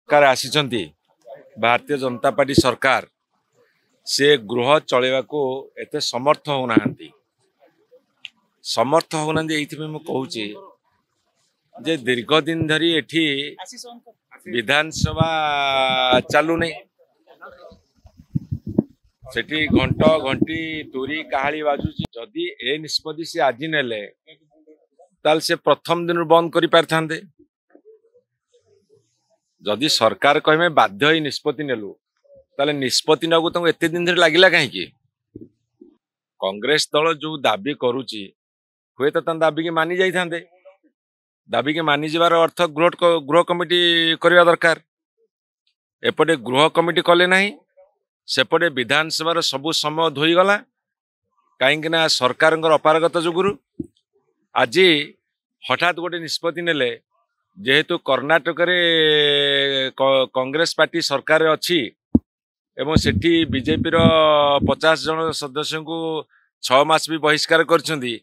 सरकार आसी भारतीय जनता पार्टी सरकार से गृह चलवा को एते समर्थ होना कहूँ जे दीर्घ दिन धरी एठी विधानसभा चालू नहीं सेठी घंट घंटी तुरी काहाली बाजुची जदि ए निष्पत्ति से आज नेले ताल से प्रथम दिन बंद करि पारथांदे जदि सरकार कहे बाध्य ही निष्पत्ति नेलु ताले निष्पत्ति नगु तुमको एते दिन धरि लागिला कहीं कांग्रेस दल जो दाबी करुची हुए तो दाबी के मानि जाई थांदे दाबी के मानि जबार अर्थ गृह कमिटी करवा दरकार एपटे गृह कमिटी कले नहीं सेपटे विधानसभा सबु समय धोईगला कहीं सरकार अपारगत जुगुरु आज हठात गोटे निष्पत्ति नेले जेहेतु कर्णाटक रे कांग्रेस पार्टी सरकार अच्छी एवं सेठी बीजेपी 50 जन सदस्य को 6 मास भी बहिष्कार करछंदी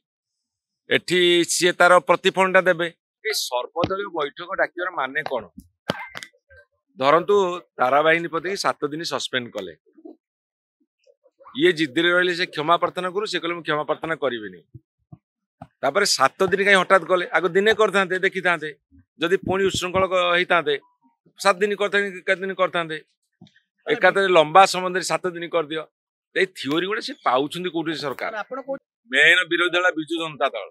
एठी सी तार प्रतिफलटा देबे सर्वदलीय बैठक डाकिबार माने कौन धरतु ताराबाहिनी पति 7 दिन सस्पेंड कले ये जिद्दी रही से क्षमा प्रार्थना करू से कहले क्षमा प्रार्थना करें तापर 7 दिन कहीं हठात गले आग दिने करते देखी था जदि पुणी उच्छृंखल होता 7 दिन करते एकाधरे लंबा समय 7 दिन कर दियो थ्योरी गोटे से पाउछंदी कोठी सरकार मेन विरोधी दल बिजु जनता दल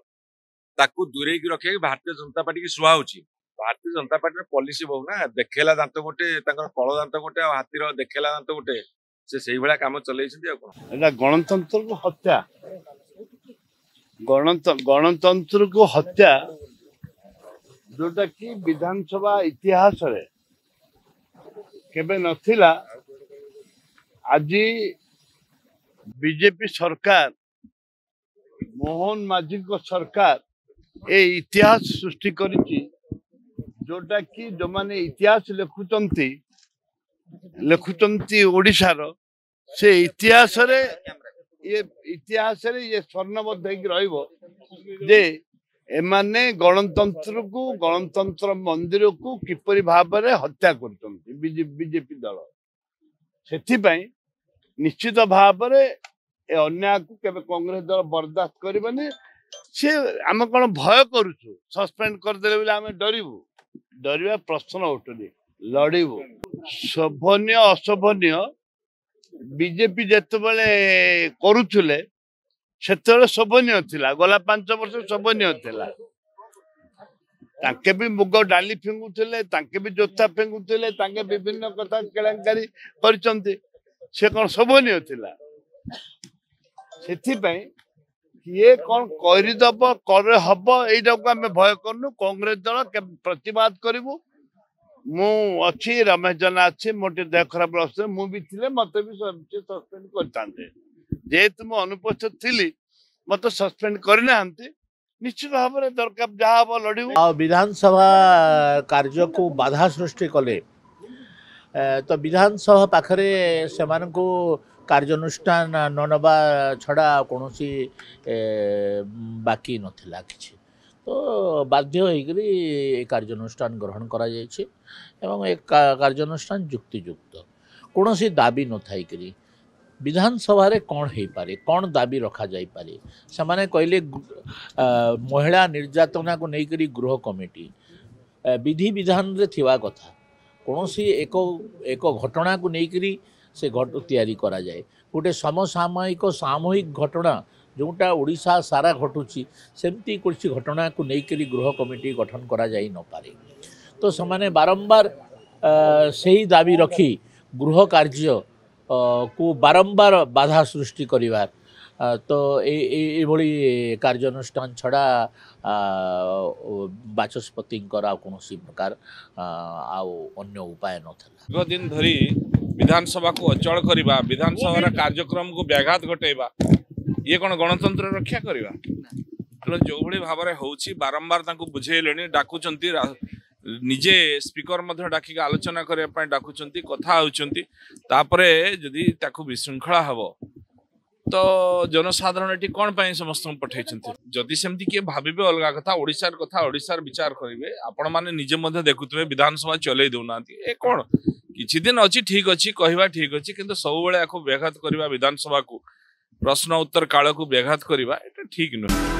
ताकू दूरे की रखिया भारतीय जनता पार्टी की सुहा होची भारतीय जनता पार्टी पॉलिसी बहु ना देखेला दांत गोटे कल दांत गोटे हाथीर देखेला दांत गोटे से भाया कम चल गणतंत्र को हत्या गणतंत्र को हत्या जोटा कि विधानसभा इतिहास रे केबे नथिला आज बीजेपी सरकार मोहन माझी को सरकार ए इतिहास सृष्टि करिछि जोटा कि जो माने इतिहास लेखुचंती ओडिशार से इतिहास रे ये स्वर्णबद्ध रहिबो जे एमाने गणतंत्र मंदिर को किपरि भाव में हत्या करछंती बीजेपी दल से निश्चित भाव में अन्याय को केबे कांग्रेस दल बर्दाश्त करबनी से आम कौन भय करुचु सस्पेंड करदे बोले आम डरबू डरवा प्रश्न उठुनी लड़बू शोभनीय अशोभनीय बीजेपी जिते करुले से शोभनीय थिला गला 5 वर्ष शोभनीय थिला ताके भी मुग डाली फिंगुले ताके भी जोता फिंगुले ताके विभिन्न कथा केलेंकारी करचंती से कौन शोभनीय थिला सेथिपई किए कौन करदब कर हम यहीटा को आम भय करनु कांग्रेस दल प्रतिवाद करूँ मु अच्छी रमेश जेना अच्छी मोटे देह खराब मु भी थे मत भी सस्पेंड करते जेहेतु मु अनुपस्थित थी मत सस्पेंड करना निश्चित भाव में दरकार जहाँ हम लड़ू विधानसभा कार्य को बाधा सृष्टि कले तो विधानसभा पाखरे से कार्यानुष्ठान न नवा छड़ा कौन बाकी नथिला किछि तो बाध्य होकर कार्यानुष्ठान ग्रहण करा जायछि एवं एक कार्यानुष्ठान युक्तियुक्त कौन दाबी न थाइकरी विधानसभा रे कौन हो पारे कौन दाबी रखा जाई पारे से माने कहले महिला निर्यातना को लेकर गृह कमिटी विधि विधान रे थिवा कथा कौन एक घटना को लेकर से तैयारी करा जाए गोटे समसामयिक सामूहिक घटना जोटा ओडिशा सारा घटुची सेमती कुछ घटना को लेकर गृह कमिटी गठन करा जाई न पारे तो से बारंबार सही दाबी रखी गृह कार्य को बारंबार बाधा सृष्टि करिवार तो ये कार्यानुष्ठान छड़ा बाचस्पति कौन प्रकार अन्य उपाय न दिन धरी विधानसभा को अचल करवा विधानसभा कार्यक्रम को व्याघात घटेबा ये कौन गणतंत्र रक्षा करवा तेणु जो भाई भाव में होची बारंबार बुझेले डाकुचंती निजे स्पीकर डाकिक आलोचना करने डाकुचंती कथा होचंती तापरे जदि ताकू विशृंखला हबो तो जनसाधारण एटी कौन पाई समस्त पठे जदि सेमती किए भाविबे अलग कथा ओडिशार विचार करेंगे आपण माने निजे मध्य देखुवे विधानसभा चलै दउना ए कौन किछि दिन अछि ठीक अछि कहवा ठीक अछि किंतु सब बेले याको व्याघात करबा विधानसभा को प्रश्न उत्तर काल को व्याघात करबा एटा ठीक नुह।